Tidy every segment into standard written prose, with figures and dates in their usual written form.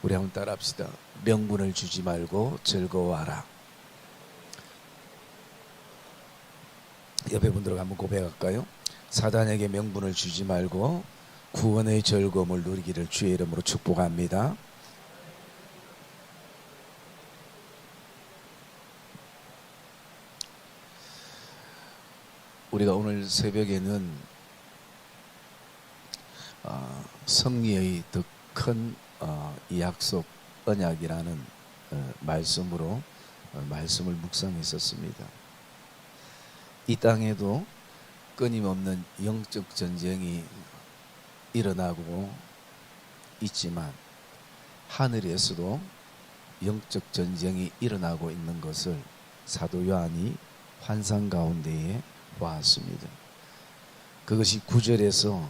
우리 한번 따라합시다. 명분을 주지 말고 즐거워하라. 옆에 분들과 한번 고백할까요? 사단에게 명분을 주지 말고 구원의 즐거움을 누리기를 주의 이름으로 축복합니다. 우리가 오늘 새벽에는 성리의 더 큰 이 약속 언약이라는 말씀으로 말씀을 묵상했었습니다. 이 땅에도 끊임없는 영적 전쟁이 일어나고 있지만 하늘에서도 영적 전쟁이 일어나고 있는 것을 사도 요한이 환상 가운데에 보았습니다. 그것이 9절에서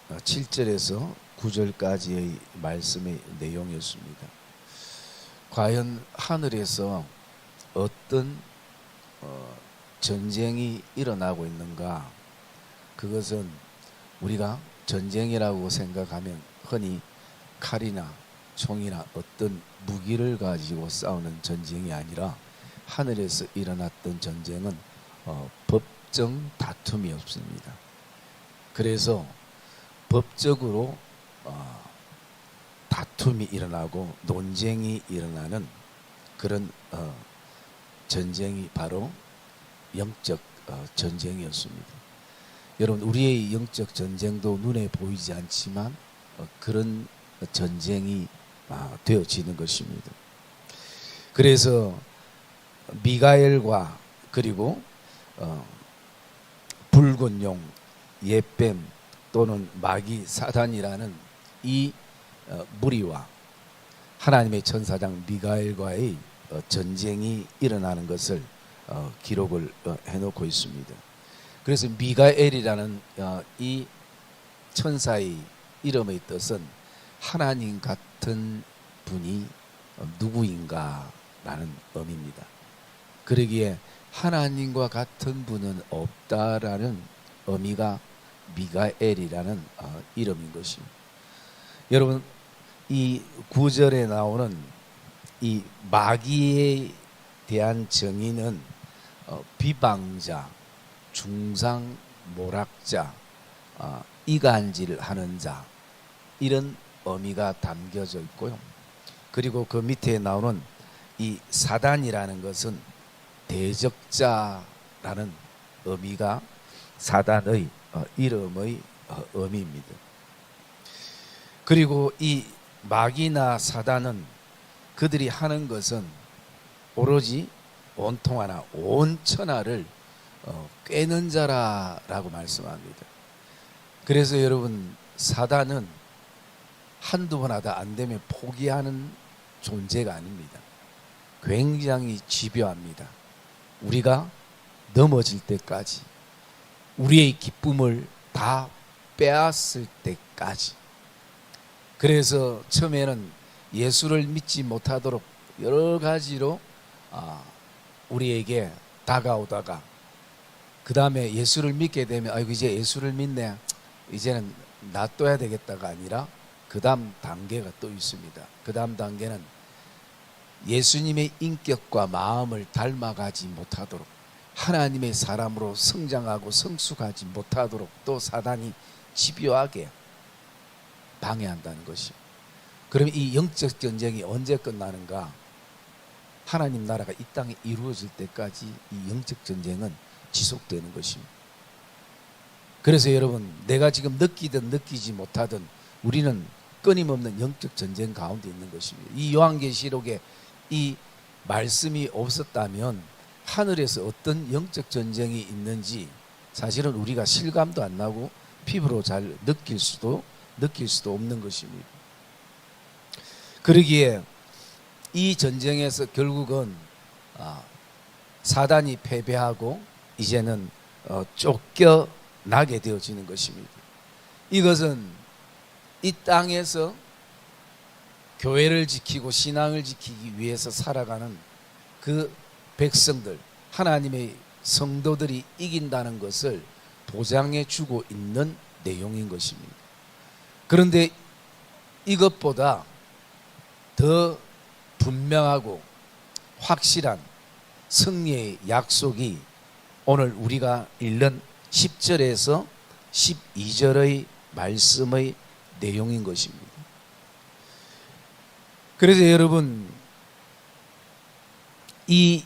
7절에서 9절까지의 말씀의 내용이었습니다. 과연 하늘에서 어떤 전쟁이 일어나고 있는가? 그것은 우리가 전쟁이라고 생각하면 흔히 칼이나 총이나 어떤 무기를 가지고 싸우는 전쟁이 아니라 하늘에서 일어났던 전쟁은 법정 다툼이 없습니다. 그래서 법적으로 다툼이 일어나고 논쟁이 일어나는 그런 전쟁이 바로 영적 전쟁이었습니다. 여러분, 우리의 영적 전쟁도 눈에 보이지 않지만 그런 전쟁이 되어지는 것입니다. 그래서 미가엘과 그리고 붉은 용, 옛뱀 또는 마귀 사단이라는 이 무리와 하나님의 천사장 미가엘과의 전쟁이 일어나는 것을 기록을 해놓고 있습니다. 그래서 미가엘이라는 이 천사의 이름의 뜻은 하나님 같은 분이 누구인가라는 의미입니다. 그러기에 하나님과 같은 분은 없다라는 의미가 미가엘이라는 이름인 것입니다. 여러분, 이 9절에 나오는 이 마귀에 대한 정의는 비방자, 중상모략자, 이간질 하는 자, 이런 의미가 담겨져 있고요. 그리고 그 밑에 나오는 이 사단이라는 것은 대적자라는 의미가 사단의 이름의 의미입니다. 그리고 이 마귀나 사단은 그들이 하는 것은 오로지 온통하나 온 천하를 꿰는 자라고 말씀합니다. 그래서 여러분, 사단은 한두 번 하다 안 되면 포기하는 존재가 아닙니다. 굉장히 집요합니다. 우리가 넘어질 때까지, 우리의 기쁨을 다 빼앗을 때까지. 그래서 처음에는 예수를 믿지 못하도록 여러 가지로 우리에게 다가오다가 그 다음에 예수를 믿게 되면 아이고 이제 예수를 믿네, 이제는 놔둬야 되겠다가 아니라 그 다음 단계가 또 있습니다. 그 다음 단계는 예수님의 인격과 마음을 닮아가지 못하도록, 하나님의 사람으로 성장하고 성숙하지 못하도록 또 사단이 집요하게 방해한다는 것이요. 그럼 이 영적 전쟁이 언제 끝나는가? 하나님 나라가 이 땅에 이루어질 때까지 이 영적 전쟁은 지속되는 것입니다. 그래서 여러분, 내가 지금 느끼든 느끼지 못하든 우리는 끊임없는 영적 전쟁 가운데 있는 것입니다. 이 요한계시록에 이 말씀이 없었다면 하늘에서 어떤 영적 전쟁이 있는지 사실은 우리가 실감도 안 나고 피부로 잘 느낄 수도 없는 것입니다. 그러기에 이 전쟁에서 결국은 사단이 패배하고 이제는 쫓겨나게 되어지는 것입니다. 이것은 이 땅에서 교회를 지키고 신앙을 지키기 위해서 살아가는 그 백성들, 하나님의 성도들이 이긴다는 것을 보장해 주고 있는 내용인 것입니다. 그런데 이것보다 더 분명하고 확실한 승리의 약속이 오늘 우리가 읽는 10절에서 12절의 말씀의 내용인 것입니다. 그래서 여러분, 이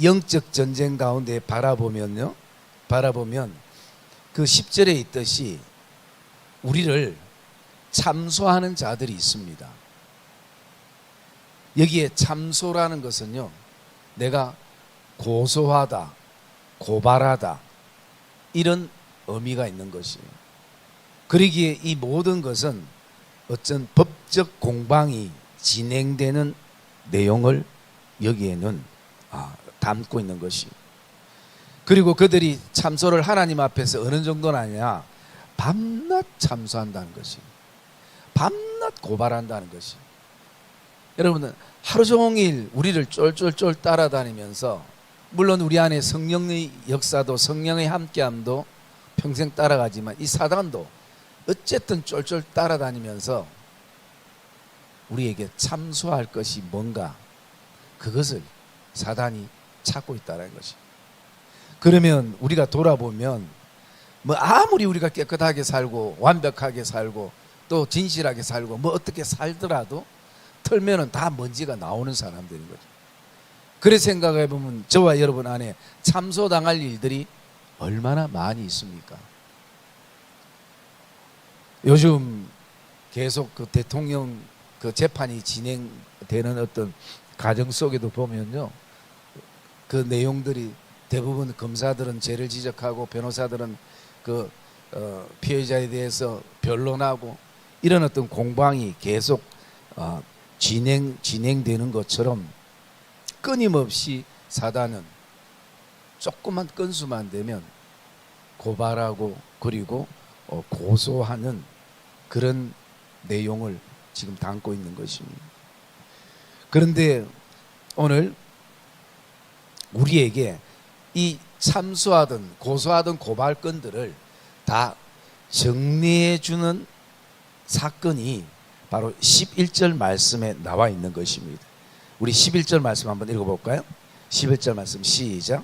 영적 전쟁 가운데 바라보면 그 10절에 있듯이 우리를 참소하는 자들이 있습니다. 여기에 참소라는 것은요, 내가 고소하다, 고발하다, 이런 의미가 있는 것이에요. 그러기에 이 모든 것은 어떤 법적 공방이 진행되는 내용을 여기에는 담고 있는 것이. 그리고 그들이 참소를 하나님 앞에서 어느 정도나 밤낮 참소한다는 것이, 밤낮 고발한다는 것이. 여러분은 하루 종일 우리를 쫄쫄쫄 따라다니면서, 물론 우리 안에 성령의 역사도 성령의 함께함도 평생 따라가지만 이 사단도 어쨌든 쫄쫄 따라다니면서 우리에게 참소할 것이 뭔가, 그것을 사단이 찾고 있다는 것이. 그러면 우리가 돌아보면 뭐 아무리 우리가 깨끗하게 살고 완벽하게 살고 또 진실하게 살고 뭐 어떻게 살더라도 털면은 다 먼지가 나오는 사람들인 거죠. 그래 생각해 보면 저와 여러분 안에 참소당할 일들이 얼마나 많이 있습니까? 요즘 계속 그 대통령 그 재판이 진행되는 어떤 과정 속에도 보면요, 그 내용들이 대부분 검사들은 죄를 지적하고 변호사들은 그 피해자에 대해서 변론하고 이런 어떤 공방이 계속 진행되는 것처럼 끊임없이 사단은 조그만 건수만 되면 고발하고 그리고 고소하는 그런 내용을 지금 담고 있는 것입니다. 그런데 오늘 우리에게 이 참소하든 고소하든 고발건들을 다 정리해 주는 사건이 바로 11절 말씀에 나와 있는 것입니다. 우리 11절 말씀 한번 읽어볼까요? 11절 말씀 시작.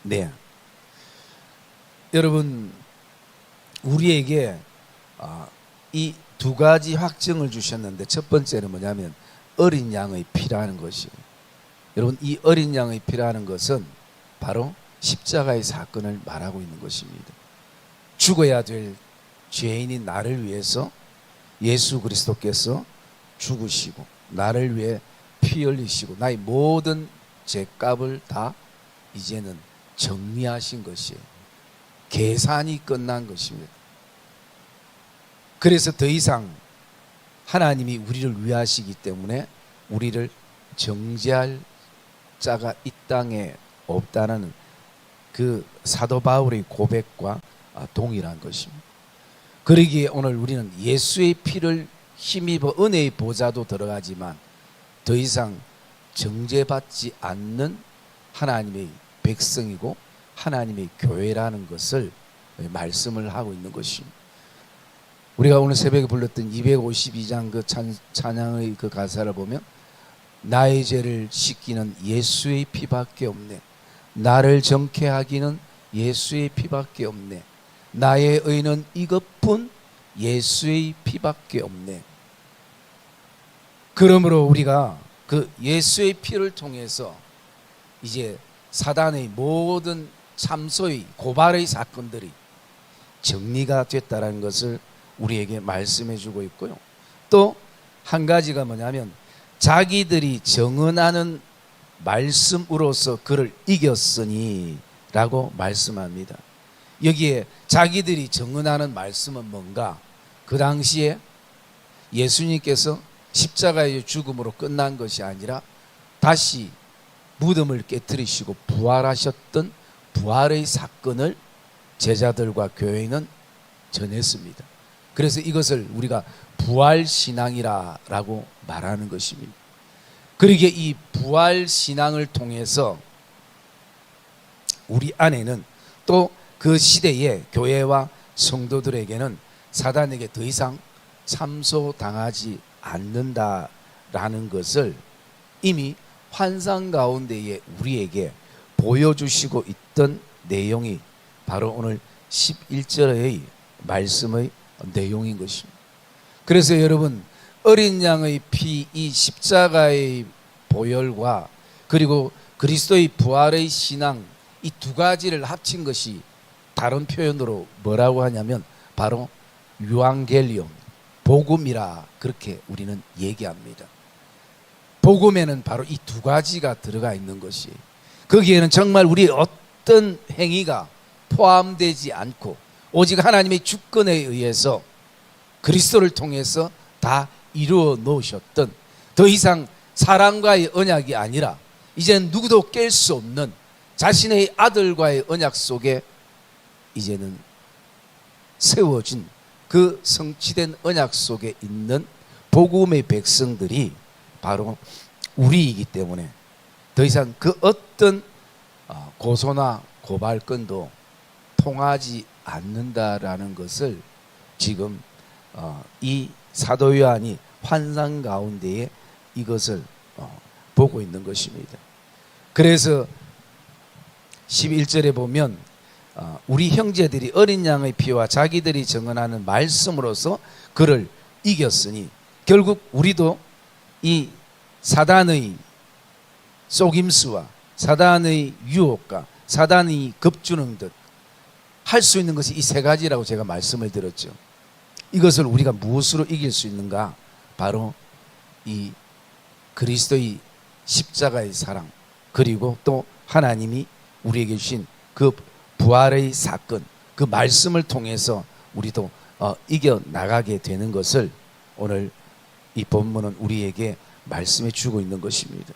네, 여러분, 우리에게 이 두 가지 확증을 주셨는데, 첫 번째는 뭐냐면 어린 양의 피라는 것이에요. 여러분, 이 어린 양의 피라는 것은 바로 십자가의 사건을 말하고 있는 것입니다. 죽어야 될 죄인인 나를 위해서 예수 그리스도께서 죽으시고 나를 위해 피 흘리시고 나의 모든 죄값을 다 이제는 정리하신 것이에요. 계산이 끝난 것입니다. 그래서 더 이상 하나님이 우리를 위하시기 때문에 우리를 정죄할 자가 이 땅에 없다는 그 사도 바울의 고백과 동일한 것입니다. 그러기에 오늘 우리는 예수의 피를 힘입어 은혜의 보좌도 들어가지만 더 이상 정죄받지 않는 하나님의 백성이고 하나님의 교회라는 것을 말씀을 하고 있는 것입니다. 우리가 오늘 새벽에 불렀던 252장 그 찬양의 그 가사를 보면 나의 죄를 씻기는 예수의 피밖에 없네. 나를 정케 하기는 예수의 피밖에 없네. 나의 의는 이것뿐 예수의 피밖에 없네. 그러므로 우리가 그 예수의 피를 통해서 이제 사단의 모든 참소의 고발의 사건들이 정리가 됐다는 것을 우리에게 말씀해 주고 있고요. 또 한 가지가 뭐냐면 자기들이 정언하는 말씀으로서 그를 이겼으니 라고 말씀합니다. 여기에 자기들이 정언하는 말씀은 뭔가, 그 당시에 예수님께서 십자가의 죽음으로 끝난 것이 아니라 다시 무덤을 깨뜨리시고 부활하셨던 부활의 사건을 제자들과 교회는 전했습니다. 그래서 이것을 우리가 부활신앙이라고 말하는 것입니다. 그러기에 이 부활 신앙을 통해서 우리 안에는 또 그 시대의 교회와 성도들에게는 사단에게 더 이상 참소당하지 않는다라는 것을 이미 환상 가운데에 우리에게 보여주시고 있던 내용이 바로 오늘 11절의 말씀의 내용인 것입니다. 그래서 여러분, 어린 양의 피, 이 십자가의 보혈과 그리고 그리스도의 부활의 신앙, 이 두 가지를 합친 것이 다른 표현으로 뭐라고 하냐면 바로 유앙겔리온, 복음이라 그렇게 우리는 얘기합니다. 복음에는 바로 이 두 가지가 들어가 있는 것이, 거기에는 정말 우리의 어떤 행위가 포함되지 않고 오직 하나님의 주권에 의해서 그리스도를 통해서 다 이루어 놓으셨던, 더 이상 사람과의 언약이 아니라 이제는 누구도 깰 수 없는 자신의 아들과의 언약 속에 이제는 세워진 그 성취된 언약 속에 있는 복음의 백성들이 바로 우리이기 때문에 더 이상 그 어떤 고소나 고발건도 통하지 않는다라는 것을 지금 이 사도 요한이 환상 가운데에 이것을 보고 있는 것입니다. 그래서 11절에 보면 우리 형제들이 어린 양의 피와 자기들이 증언하는 말씀으로서 그를 이겼으니, 결국 우리도 이 사단의 속임수와 사단의 유혹과 사단이 겁주는 듯 할 수 있는 것이 이 세 가지라고 제가 말씀을 드렸죠. 이것을 우리가 무엇으로 이길 수 있는가? 바로 이 그리스도의 십자가의 사랑, 그리고 또 하나님이 우리에게 주신 그 부활의 사건, 그 말씀을 통해서 우리도 이겨나가게 되는 것을 오늘 이 본문은 우리에게 말씀해 주고 있는 것입니다.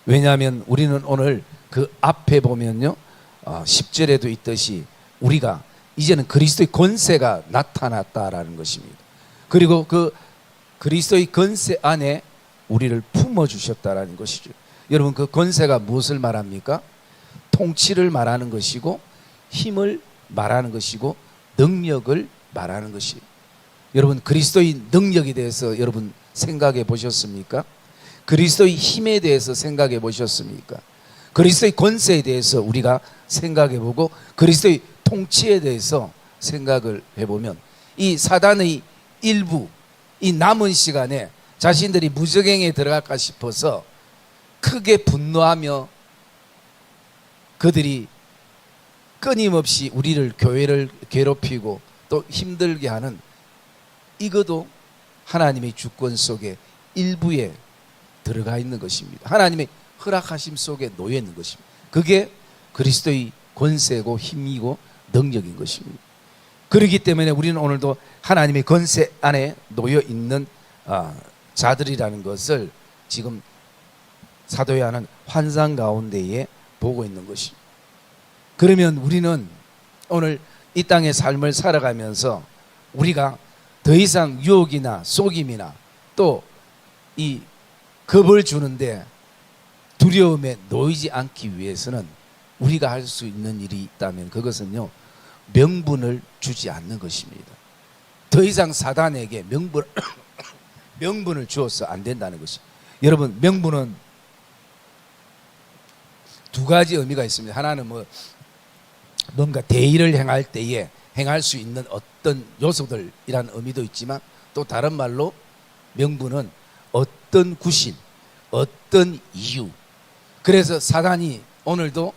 왜냐하면 우리는 오늘 그 앞에 보면요, 10절에도 있듯이 우리가 이제는 그리스도의 권세가 나타났다라는 것입니다. 그리고 그 그리스도의 권세 안에 우리를 품어주셨다라는 것이죠. 여러분, 그 권세가 무엇을 말합니까? 통치를 말하는 것이고, 힘을 말하는 것이고, 능력을 말하는 것이에요. 여러분, 그리스도의 능력에 대해서 여러분 생각해 보셨습니까? 그리스도의 힘에 대해서 생각해 보셨습니까? 그리스도의 권세에 대해서 우리가 생각해 보고, 그리스도의 통치에 대해서 생각을 해보면, 이 사단의 일부, 이 남은 시간에 자신들이 무적행에 들어갈까 싶어서 크게 분노하며 그들이 끊임없이 우리를, 교회를 괴롭히고 또 힘들게 하는, 이것도 하나님의 주권 속에 일부에 들어가 있는 것입니다. 하나님의 허락하심 속에 놓여 있는 것입니다. 그게 그리스도의 권세고 힘이고 능력인 것입니다. 그렇기 때문에 우리는 오늘도 하나님의 권세 안에 놓여 있는 자들이라는 것을 지금 사도 요한은 환상 가운데에 보고 있는 것입니다. 그러면 우리는 오늘 이 땅의 삶을 살아가면서 우리가 더 이상 유혹이나 속임이나 또 이 겁을 주는데 두려움에 놓이지 않기 위해서는 우리가 할 수 있는 일이 있다면 그것은요, 명분을 주지 않는 것입니다. 더 이상 사단에게 명분을 주어서 안 된다는 것입니다. 여러분, 명분은 두 가지 의미가 있습니다. 하나는 뭔가 대의를 행할 때에 행할 수 있는 어떤 요소들이라는 의미도 있지만, 또 다른 말로 명분은 어떤 구실, 어떤 이유. 그래서 사단이 오늘도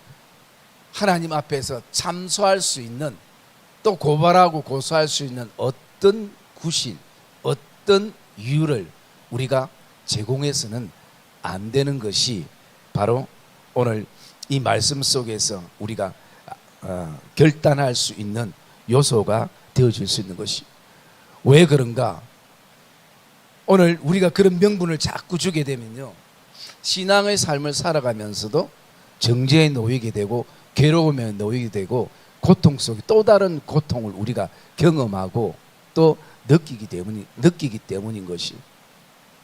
하나님 앞에서 참소할 수 있는, 또 고발하고 고소할 수 있는 어떤 구실, 어떤 이유를 우리가 제공해서는 안 되는 것이 바로 오늘 이 말씀 속에서 우리가 결단할 수 있는 요소가 되어질 수 있는 것이. 왜 그런가? 오늘 우리가 그런 명분을 자꾸 주게 되면요, 신앙의 삶을 살아가면서도 정죄에 놓이게 되고 괴로움에 놓이게 되고 고통 속에 또 다른 고통을 우리가 경험하고 또 느끼기 때문인 것이.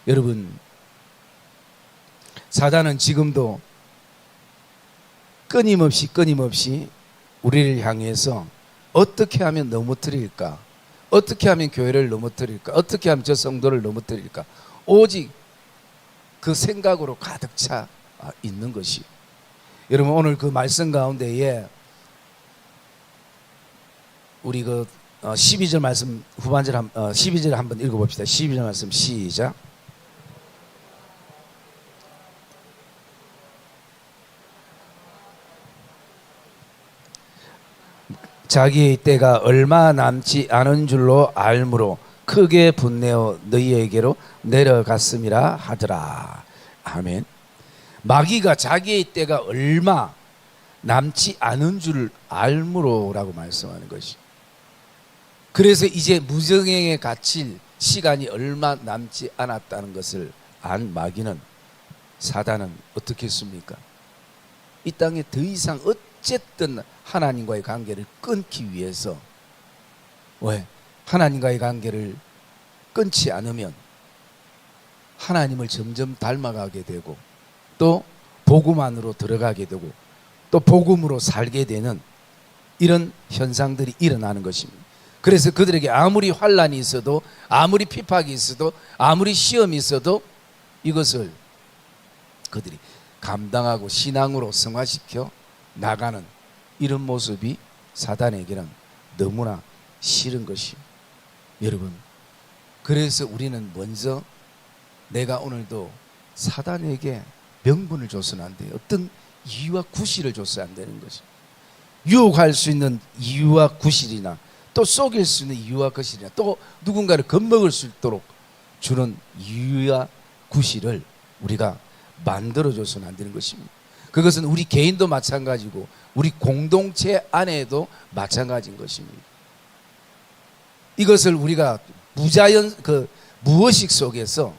여러분, 사단은 지금도 끊임없이 우리를 향해서 어떻게 하면 넘어뜨릴까? 어떻게 하면 교회를 넘어뜨릴까? 어떻게 하면 저 성도를 넘어뜨릴까? 오직 그 생각으로 가득 차 있는 것이. 여러분, 오늘 그 말씀 가운데에 우리 그 12절 말씀 후반절 12절 한번 읽어봅시다. 12절 말씀 시작. 자기의 때가 얼마 남지 않은 줄로 알므로 크게 분내어 너희에게로 내려갔음이라 하더라. 아멘. 마귀가 자기의 때가 얼마 남지 않은 줄 알므로라고 말씀하는 것이. 그래서 이제 무정행에 갇힐 시간이 얼마 남지 않았다는 것을 안 마귀는, 사단은 어떻게 했습니까? 이 땅에 더 이상 어쨌든 하나님과의 관계를 끊기 위해서, 왜? 하나님과의 관계를 끊지 않으면 하나님을 점점 닮아가게 되고 또 복음 안으로 들어가게 되고 또 복음으로 살게 되는 이런 현상들이 일어나는 것입니다. 그래서 그들에게 아무리 환난이 있어도, 아무리 핍박이 있어도, 아무리 시험이 있어도 이것을 그들이 감당하고 신앙으로 승화시켜 나가는 이런 모습이 사단에게는 너무나 싫은 것이. 여러분, 그래서 우리는 먼저 내가 오늘도 사단에게 명분을 줘서는 안 돼요. 어떤 이유와 구실을 줘서 안 되는 것이. 유혹할 수 있는 이유와 구실이나 또 속일 수 있는 이유와 거실이나 또 누군가를 겁먹을 수 있도록 주는 이유와 구실을 우리가 만들어줘서는 안 되는 것입니다. 그것은 우리 개인도 마찬가지고 우리 공동체 안에도 마찬가지인 것입니다. 이것을 우리가 무의식 속에서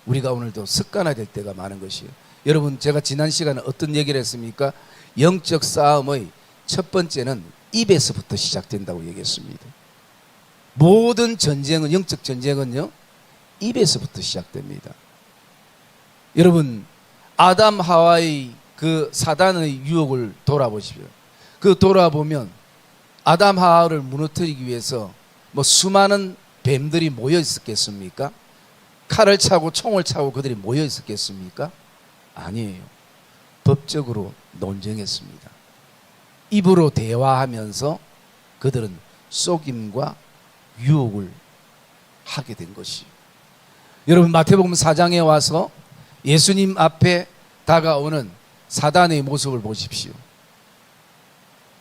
우리가 오늘도 습관화될 때가 많은 것이에요. 여러분, 제가 지난 시간에 어떤 얘기를 했습니까? 영적 싸움의 첫 번째는 입에서부터 시작된다고 얘기했습니다. 모든 전쟁은, 영적 전쟁은요, 입에서부터 시작됩니다. 여러분, 아담 하와의 그 사단의 유혹을 돌아보십시오. 그 돌아보면 아담 하와를 무너뜨리기 위해서 뭐 수많은 뱀들이 모여 있었겠습니까? 칼을 차고 총을 차고 그들이 모여 있었겠습니까? 아니에요. 법적으로 논쟁했습니다. 입으로 대화하면서 그들은 속임과 유혹을 하게 된 것이. 여러분, 마태복음 4장에 와서 예수님 앞에 다가오는 사단의 모습을 보십시오.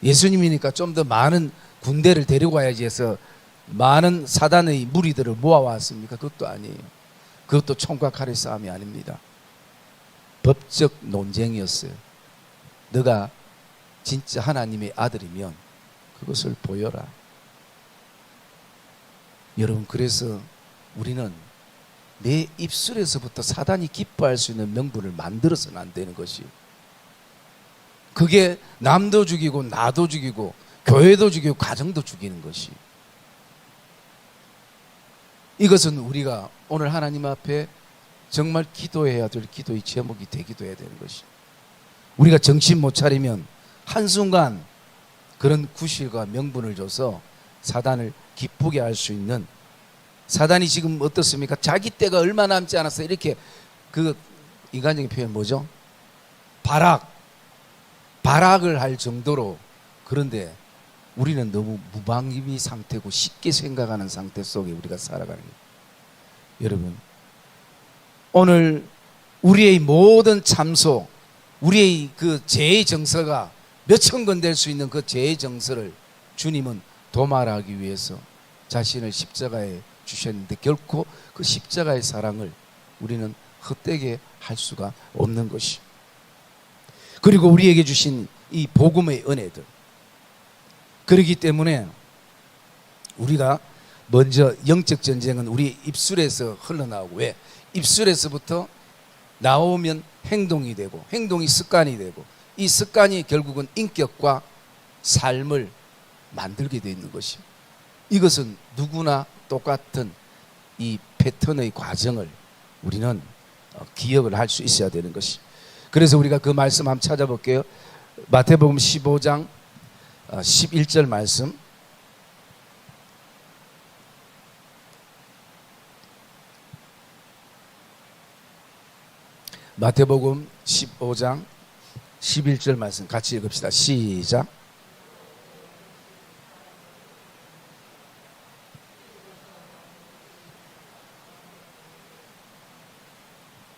예수님이니까 좀 더 많은 군대를 데리고 와야지 해서 많은 사단의 무리들을 모아왔습니까? 그것도 아니에요. 그것도 총과 칼의 싸움이 아닙니다. 법적 논쟁이었어요. 너가 진짜 하나님의 아들이면 그것을 보여라. 여러분, 그래서 우리는 내 입술에서부터 사단이 기뻐할 수 있는 명분을 만들어서는 안 되는 것이. 그게 남도 죽이고 나도 죽이고 교회도 죽이고 가정도 죽이는 것이. 이것은 우리가 오늘 하나님 앞에 정말 기도해야 될 기도의 제목이 되기도 해야 되는 것이. 우리가 정신 못 차리면 한순간 그런 구실과 명분을 줘서 사단을 기쁘게 할 수 있는, 사단이 지금 어떻습니까? 자기 때가 얼마 남지 않았어. 이렇게 그 인간적인 표현 뭐죠? 발악을 할 정도로. 그런데 우리는 너무 무방비 상태고 쉽게 생각하는 상태 속에 우리가 살아가는 거예요. 여러분, 오늘 우리의 모든 참소, 우리의 그 죄의 정서가 몇천 건 될 수 있는 그 죄의 정서를 주님은 도말하기 위해서 자신을 십자가에 주셨는데 결코 그 십자가의 사랑을 우리는 헛되게 할 수가 없는 것이. 그리고 우리에게 주신 이 복음의 은혜들, 그렇기 때문에 우리가 먼저 영적 전쟁은 우리 입술에서 흘러나오고, 왜? 입술에서부터 나오면 행동이 되고 행동이 습관이 되고 이 습관이 결국은 인격과 삶을 만들게 되어 있는 것이. 이것은 누구나 똑같은 이 패턴의 과정을 우리는 기억을 할 수 있어야 되는 것이. 그래서 우리가 그 말씀 한번 찾아볼게요. 마태복음 15장 11절 말씀. 마태복음 15장 11절 말씀 같이 읽읍시다. 시작.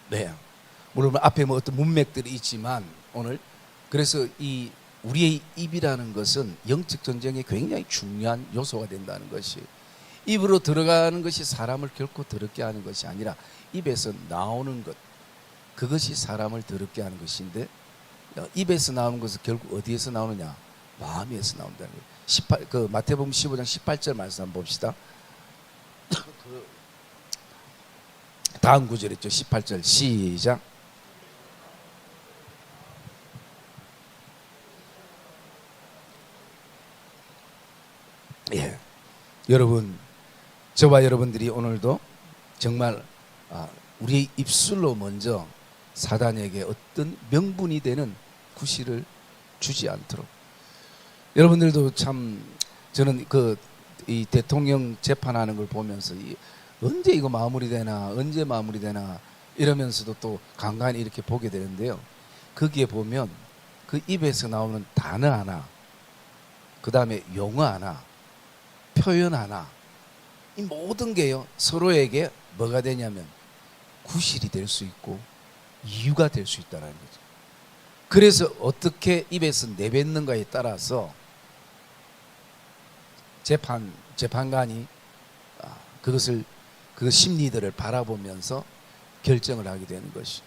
네. 물론 앞에 뭐 어떤 문맥들이 있지만 오늘 그래서 이 우리의 입이라는 것은 영적 전쟁에 굉장히 중요한 요소가 된다는 것이, 입으로 들어가는 것이 사람을 결코 더럽게 하는 것이 아니라 입에서 나오는 것, 그것이 사람을 더럽게 하는 것인데, 입에서 나오는 것은 결국 어디에서 나오느냐? 마음에서 나온다는 거예요. 그 마태복음 15장 18절 말씀 한번 봅시다. 그 다음 구절 있죠. 18절 시작. 예, 여러분, 저와 여러분들이 오늘도 정말 우리의 입술로 먼저 사단에게 어떤 명분이 되는 구실을 주지 않도록. 여러분들도 참, 저는 이 대통령 재판하는 걸 보면서 언제 이거 마무리되나, 언제 마무리되나 이러면서도 또 간간히 이렇게 보게 되는데요. 거기에 보면 그 입에서 나오는 단어 하나, 그 다음에 용어 하나, 표현 하나, 이 모든 게요 서로에게 뭐가 되냐면 구실이 될 수 있고 이유가 될 수 있다는 거죠. 그래서 어떻게 입에서 내뱉는가에 따라서 재판관이 그 심리들을 바라보면서 결정을 하게 되는 것이.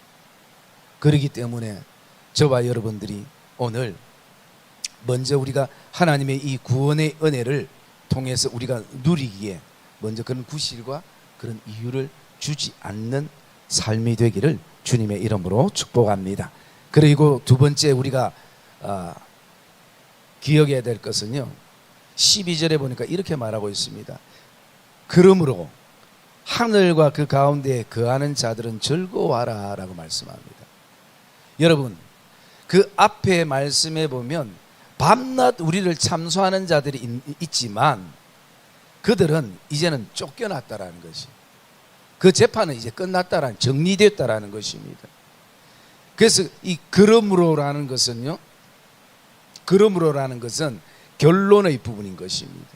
그렇기 때문에 저와 여러분들이 오늘 먼저 우리가 하나님의 이 구원의 은혜를 통해서 우리가 누리기에 먼저 그런 구실과 그런 이유를 주지 않는 삶이 되기를 주님의 이름으로 축복합니다. 그리고 두 번째 우리가 기억해야 될 것은요, 12절에 보니까 이렇게 말하고 있습니다. 그러므로 하늘과 그 가운데에 거하는 자들은 즐거워하라 라고 말씀합니다. 여러분, 그 앞에 말씀에 보면 밤낮 우리를 참소하는 자들이 있지만 그들은 이제는 쫓겨났다라는 것이, 그 재판은 이제 끝났다라는, 정리됐다라는 것입니다. 그래서 이 그러므로라는 것은요, 그러므로라는 것은 결론의 부분인 것입니다.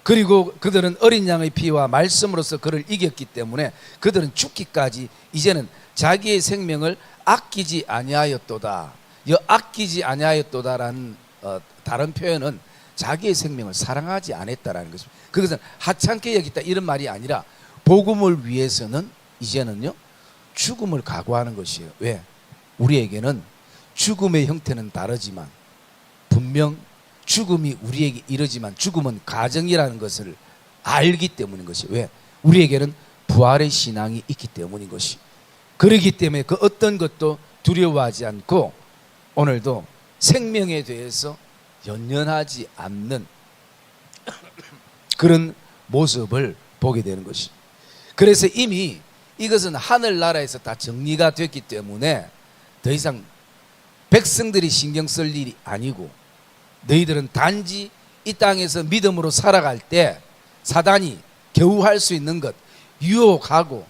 그리고 그들은 어린 양의 피와 말씀으로서 그를 이겼기 때문에 그들은 죽기까지 이제는 자기의 생명을 아끼지 아니하였도다. 이 아끼지 아니하였도다라는 다른 표현은 자기의 생명을 사랑하지 않았다라는 것입니다. 그것은 하찮게 여겼다 이런 말이 아니라 복음을 위해서는 이제는요 죽음을 각오하는 것이에요. 왜? 우리에게는 죽음의 형태는 다르지만 분명 죽음이 우리에게 이르지만 죽음은 가정이라는 것을 알기 때문인 것이. 왜? 우리에게는 부활의 신앙이 있기 때문인 것이. 그렇기 때문에 그 어떤 것도 두려워하지 않고 오늘도 생명에 대해서 연연하지 않는 그런 모습을 보게 되는 것이. 그래서 이미 이것은 하늘나라에서 다 정리가 됐기 때문에 더 이상 백성들이 신경 쓸 일이 아니고, 너희들은 단지 이 땅에서 믿음으로 살아갈 때 사단이 겨우 할 수 있는 것, 유혹하고,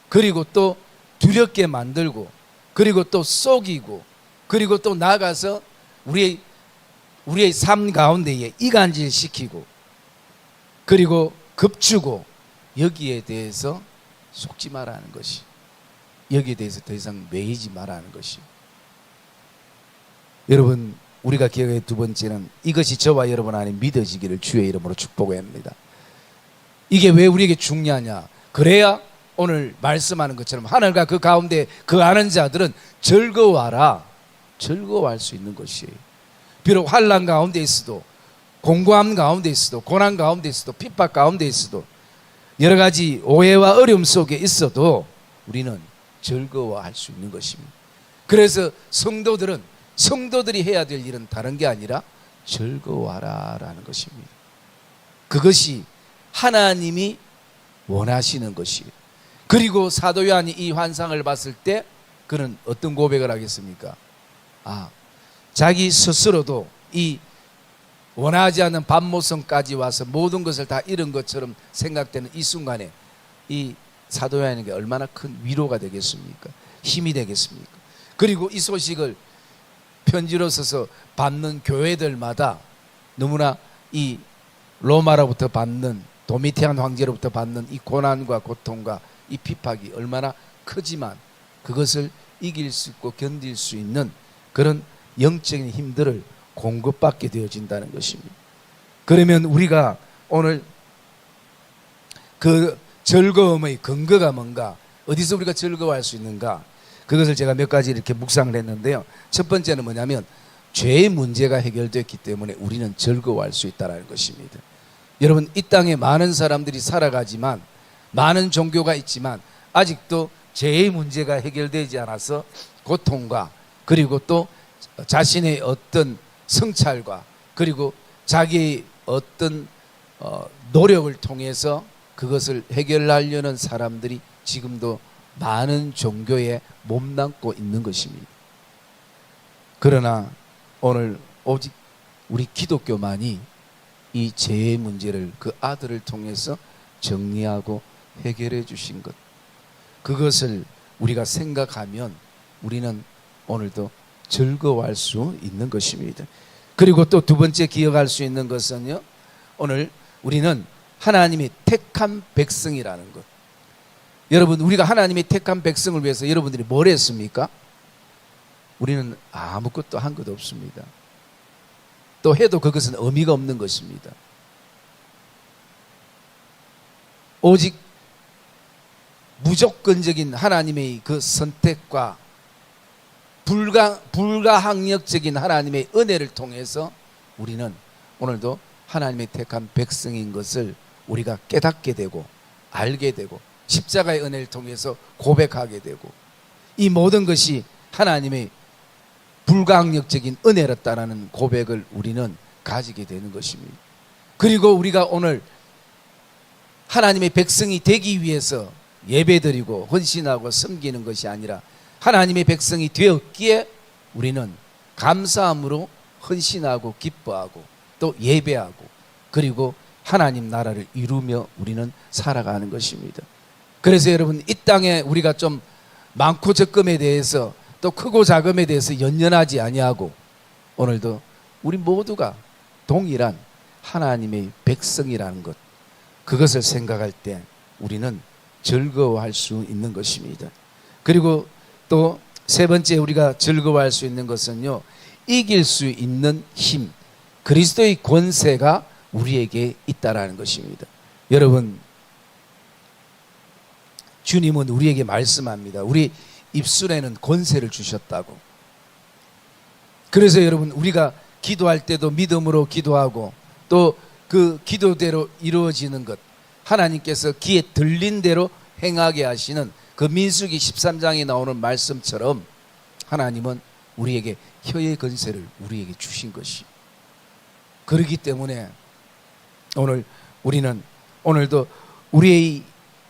그리고 또 두렵게 만들고, 그리고 또 속이고, 그리고 또 나가서 우리의 삶 가운데에 이간질 시키고, 그리고 겁주고, 여기에 대해서 속지 말라는 것이, 여기에 대해서 더 이상 매이지 말라는 것이. 여러분, 우리가 기억할 두 번째는 이것이 저와 여러분 안에 믿어지기를 주의 이름으로 축복합니다. 이게 왜 우리에게 중요하냐? 그래야 오늘 말씀하는 것처럼 하늘과 그 가운데 그 아는 자들은 즐거워하라, 즐거워할 수 있는 것이에요. 비록 환난 가운데 있어도, 공고함 가운데 있어도, 고난 가운데 있어도, 핍박 가운데 있어도, 여러 가지 오해와 어려움 속에 있어도 우리는 즐거워할 수 있는 것입니다. 그래서 성도들이 해야 될 일은 다른 게 아니라 즐거워하라라는 것입니다. 그것이 하나님이 원하시는 것이에요. 그리고 사도 요한이 이 환상을 봤을 때 그는 어떤 고백을 하겠습니까? 자기 스스로도 이 원하지 않는 반모성까지 와서 모든 것을 다 잃은 것처럼 생각되는 이 순간에 이 사도 요한에게 얼마나 큰 위로가 되겠습니까? 힘이 되겠습니까? 그리고 이 소식을 편지로 써서 받는 교회들마다 너무나 이 로마로부터 받는, 도미티안 황제로부터 받는 이 고난과 고통과 이 핍박이 얼마나 크지만 그것을 이길 수 있고 견딜 수 있는 그런 영적인 힘들을 공급받게 되어진다는 것입니다. 그러면 우리가 오늘 그 즐거움의 근거가 뭔가, 어디서 우리가 즐거워할 수 있는가, 그것을 제가 몇 가지 이렇게 묵상을 했는데요. 첫 번째는 뭐냐면 죄의 문제가 해결됐기 때문에 우리는 즐거워할 수 있다는 것입니다. 여러분, 이 땅에 많은 사람들이 살아가지만, 많은 종교가 있지만 아직도 죄의 문제가 해결되지 않아서 고통과, 그리고 또 자신의 어떤 성찰과, 그리고 자기의 어떤 노력을 통해서 그것을 해결하려는 사람들이 지금도 많은 종교에 몸담고 있는 것입니다. 그러나 오늘 오직 우리 기독교만이 이 죄의 문제를 그 아들을 통해서 정리하고 해결해 주신 것, 그것을 우리가 생각하면 우리는 오늘도 즐거워할 수 있는 것입니다. 그리고 또 두 번째 기억할 수 있는 것은요, 오늘 우리는 하나님의 택한 백성이라는 것. 여러분, 우리가 하나님의 택한 백성을 위해서 여러분들이 뭘 했습니까? 우리는 아무것도 한 것 없습니다. 또 해도 그것은 의미가 없는 것입니다. 오직 무조건적인 하나님의 그 선택과 불가항력적인 하나님의 은혜를 통해서 우리는 오늘도 하나님의 택한 백성인 것을 우리가 깨닫게 되고 알게 되고 십자가의 은혜를 통해서 고백하게 되고, 이 모든 것이 하나님의 불가항력적인 은혜였다라는 고백을 우리는 가지게 되는 것입니다. 그리고 우리가 오늘 하나님의 백성이 되기 위해서 예배드리고 헌신하고 섬기는 것이 아니라 하나님의 백성이 되었기에 우리는 감사함으로 헌신하고 기뻐하고 또 예배하고 그리고 하나님 나라를 이루며 우리는 살아가는 것입니다. 그래서 여러분, 이 땅에 우리가 좀 많고 적음에 대해서 또 크고 작음에 대해서 연연하지 아니하고 오늘도 우리 모두가 동일한 하나님의 백성이라는 것, 그것을 생각할 때 우리는 즐거워할 수 있는 것입니다. 그리고 또 세 번째 우리가 즐거워할 수 있는 것은요, 이길 수 있는 힘, 그리스도의 권세가 우리에게 있다라는 것입니다. 여러분, 주님은 우리에게 말씀합니다. 우리 입술에는 권세를 주셨다고. 그래서 여러분, 우리가 기도할 때도 믿음으로 기도하고 또 그 기도대로 이루어지는 것, 하나님께서 귀에 들린 대로 행하게 하시는 그 민수기 13장에 나오는 말씀처럼 하나님은 우리에게 혀의 권세를 우리에게 주신 것이. 그렇기 때문에 오늘 우리는 오늘도 우리의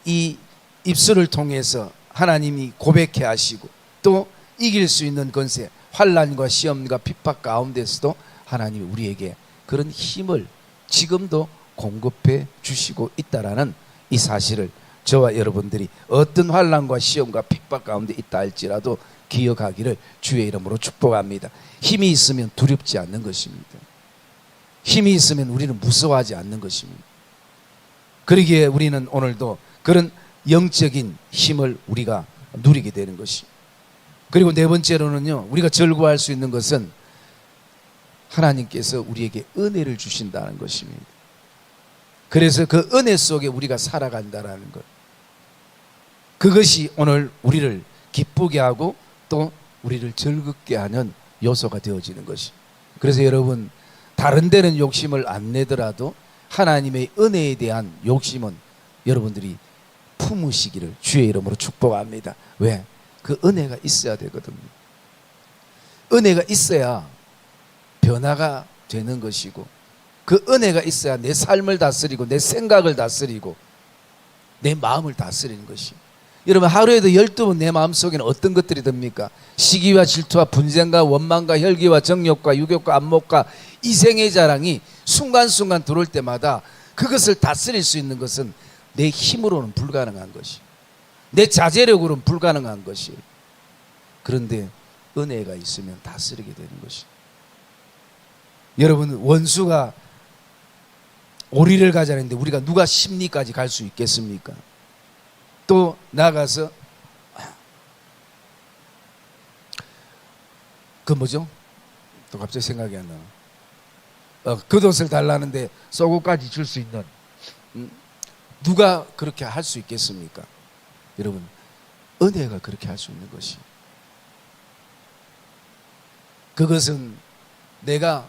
이 입술을 통해서 하나님이 고백해 하시고 또 이길 수 있는 권세, 환난과 시험과 핍박 가운데서도 하나님이 우리에게 그런 힘을 지금도 공급해 주시고 있다라는 이 사실을 저와 여러분들이 어떤 환난과 시험과 핍박 가운데 있다 할지라도 기억하기를 주의 이름으로 축복합니다. 힘이 있으면 두렵지 않는 것입니다. 힘이 있으면 우리는 무서워하지 않는 것입니다. 그러기에 우리는 오늘도 그런 영적인 힘을 우리가 누리게 되는 것입니다. 그리고 네 번째로는요, 우리가 즐거워할 수 있는 것은 하나님께서 우리에게 은혜를 주신다는 것입니다. 그래서 그 은혜 속에 우리가 살아간다는 것, 그것이 오늘 우리를 기쁘게 하고 또 우리를 즐겁게 하는 요소가 되어지는 것입니다. 그래서 여러분, 다른 데는 욕심을 안 내더라도 하나님의 은혜에 대한 욕심은 여러분들이 품으시기를 주의 이름으로 축복합니다. 왜? 그 은혜가 있어야 되거든요. 은혜가 있어야 변화가 되는 것이고, 그 은혜가 있어야 내 삶을 다스리고 내 생각을 다스리고 내 마음을 다스리는 것이. 여러분 하루에도 12번 내 마음속에는 어떤 것들이 듭니까? 시기와 질투와 분쟁과 원망과 혈기와 정욕과 유욕과 안목과 이생의 자랑이 순간순간 들어올 때마다 그것을 다스릴 수 있는 것은 내 힘으로는 불가능한 것이, 내 자제력으로는 불가능한 것이. 그런데 은혜가 있으면 다스리게 되는 것이. 여러분 원수가 오리를 가자는데 우리가 누가 심리까지 갈 수 있겠습니까? 또 나가서 그 뭐죠? 또 갑자기 생각이 안 나요. 겉옷을 달라는데 속옷까지 줄 수 있는, 누가 그렇게 할 수 있겠습니까? 여러분 은혜가 그렇게 할 수 있는 것이. 그것은 내가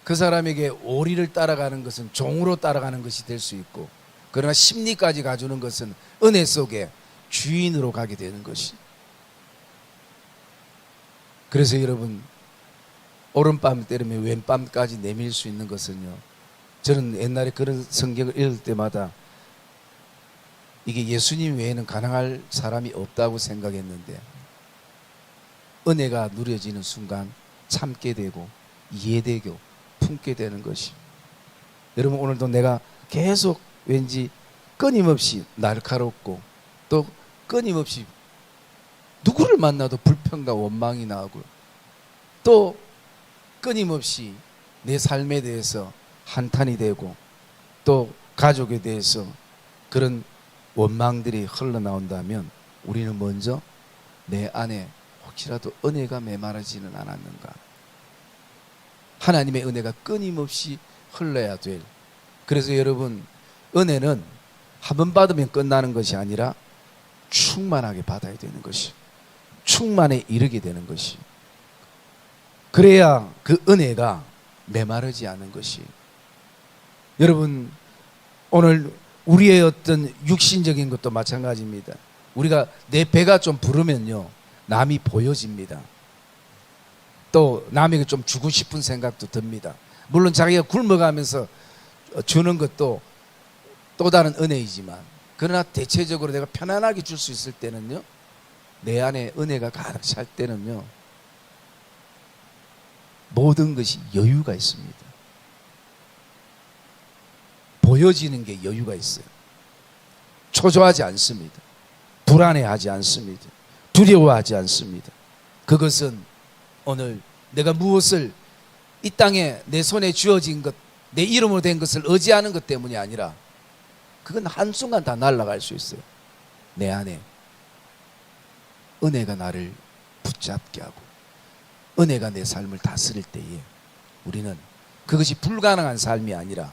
그 사람에게 오리를 따라가는 것은 종으로 따라가는 것이 될 수 있고, 그러나 심리까지 가주는 것은 은혜 속에 주인으로 가게 되는 것이. 그래서 여러분 오른밤 때리면 왼밤까지 내밀 수 있는 것은요, 저는 옛날에 그런 성경을 읽을 때마다 이게 예수님 외에는 가능할 사람이 없다고 생각했는데, 은혜가 누려지는 순간 참게 되고 이해되고 품게 되는 것이. 여러분 오늘도 내가 계속 왠지 끊임없이 날카롭고 또 끊임없이 누구를 만나도 불평과 원망이 나오고, 또 끊임없이 내 삶에 대해서 한탄이 되고, 또 가족에 대해서 그런 원망들이 흘러나온다면 우리는 먼저 내 안에 혹시라도 은혜가 메마르지는 않았는가, 하나님의 은혜가 끊임없이 흘러야 될. 그래서 여러분 은혜는 한 번 받으면 끝나는 것이 아니라 충만하게 받아야 되는 것이, 충만에 이르게 되는 것이. 그래야 그 은혜가 메마르지 않은 것이. 여러분 오늘 우리의 어떤 육신적인 것도 마찬가지입니다. 우리가 내 배가 좀 부르면요 남이 보여집니다. 또 남에게 좀 주고 싶은 생각도 듭니다. 물론 자기가 굶어가면서 주는 것도 또 다른 은혜이지만, 그러나 대체적으로 내가 편안하게 줄 수 있을 때는요, 내 안에 은혜가 가득 찰 때는요, 모든 것이 여유가 있습니다. 보여지는 게 여유가 있어요. 초조하지 않습니다. 불안해하지 않습니다. 두려워하지 않습니다. 그것은 오늘 내가 무엇을 이 땅에 내 손에 쥐어진 것, 내 이름으로 된 것을 의지하는 것 때문이 아니라, 그건 한순간 다 날아갈 수 있어요. 내 안에 은혜가 나를 붙잡게 하고 은혜가 내 삶을 다스릴 때에 우리는 그것이 불가능한 삶이 아니라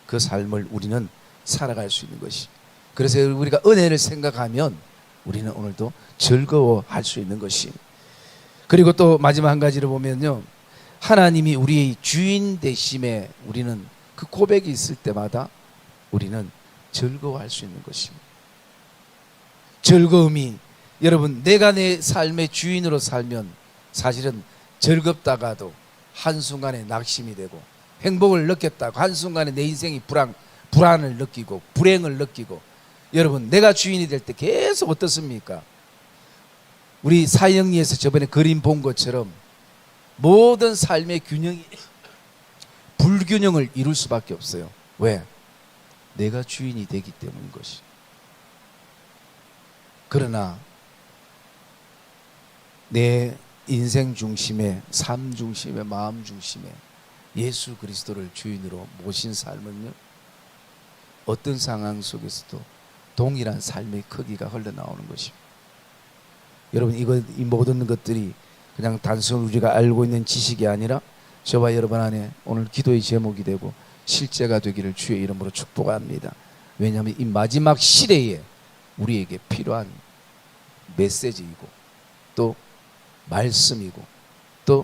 그 삶을 우리는 살아갈 수 있는 것이. 그래서 우리가 은혜를 생각하면 우리는 오늘도 즐거워할 수 있는 것이. 그리고 또 마지막 한 가지를 보면요, 하나님이 우리의 주인 되심에 우리는 그 고백이 있을 때마다 우리는 즐거워할 수 있는 것입니다. 즐거움이, 여러분 내가 내 삶의 주인으로 살면 사실은 즐겁다가도 한순간에 낙심이 되고, 행복을 느꼈다고 한순간에 내 인생이 불안을 느끼고 불행을 느끼고. 여러분 내가 주인이 될 때 계속 어떻습니까? 우리 사형리에서 저번에 그림 본 것처럼 모든 삶의 균형이 불균형을 이룰 수밖에 없어요. 왜? 내가 주인이 되기 때문인 것이. 그러나 내 인생 중심에, 삶 중심에, 마음 중심에 예수 그리스도를 주인으로 모신 삶은요, 어떤 상황 속에서도 동일한 삶의 크기가 흘러나오는 것입니다. 여러분 이 모든 것들이 그냥 단순 우리가 알고 있는 지식이 아니라 저와 여러분 안에 오늘 기도의 제목이 되고 실제가 되기를 주의 이름으로 축복합니다. 왜냐하면 이 마지막 시대에 우리에게 필요한 메시지이고 또 말씀이고, 또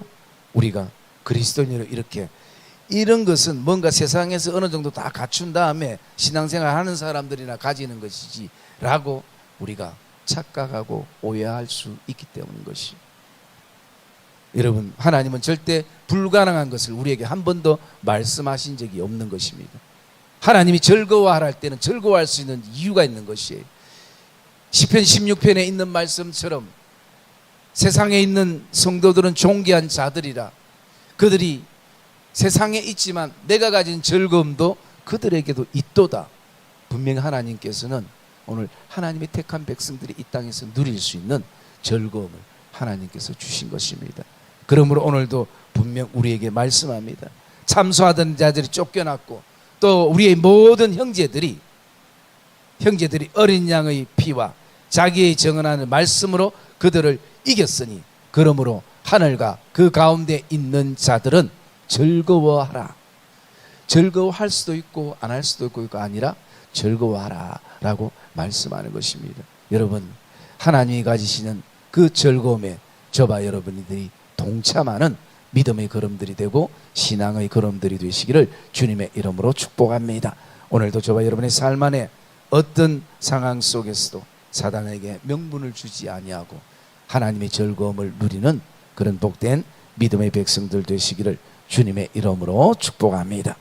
우리가 그리스도인으로 이렇게, 이런 것은 뭔가 세상에서 어느 정도 다 갖춘 다음에 신앙생활 하는 사람들이나 가지는 것이지 라고 우리가 착각하고 오해할 수 있기 때문인 것이. 여러분 하나님은 절대 불가능한 것을 우리에게 한 번도 말씀하신 적이 없는 것입니다. 하나님이 즐거워하라 할 때는 즐거워할 수 있는 이유가 있는 것이에요. 시편 16편에 있는 말씀처럼 세상에 있는 성도들은 존귀한 자들이라. 그들이 세상에 있지만 내가 가진 즐거움도 그들에게도 있도다. 분명히 하나님께서는 오늘 하나님의 택한 백성들이 이 땅에서 누릴 수 있는 즐거움을 하나님께서 주신 것입니다. 그러므로 오늘도 분명 우리에게 말씀합니다. 참소하던 자들이 쫓겨났고 또 우리의 모든 형제들이 어린 양의 피와 자기의 정언하는 말씀으로 그들을 이겼으니 그러므로 하늘과 그 가운데 있는 자들은 즐거워하라. 즐거워할 수도 있고 안 할 수도 있고 아니라 즐거워하라 라고 말씀하는 것입니다. 여러분, 하나님이 가지시는 그 즐거움에 저와 여러분들이 동참하는 믿음의 걸음들이 되고 신앙의 걸음들이 되시기를 주님의 이름으로 축복합니다. 오늘도 저와 여러분의 삶 안에 어떤 상황 속에서도 사단에게 명분을 주지 아니하고 하나님의 즐거움을 누리는 그런 복된 믿음의 백성들 되시기를 주님의 이름으로 축복합니다.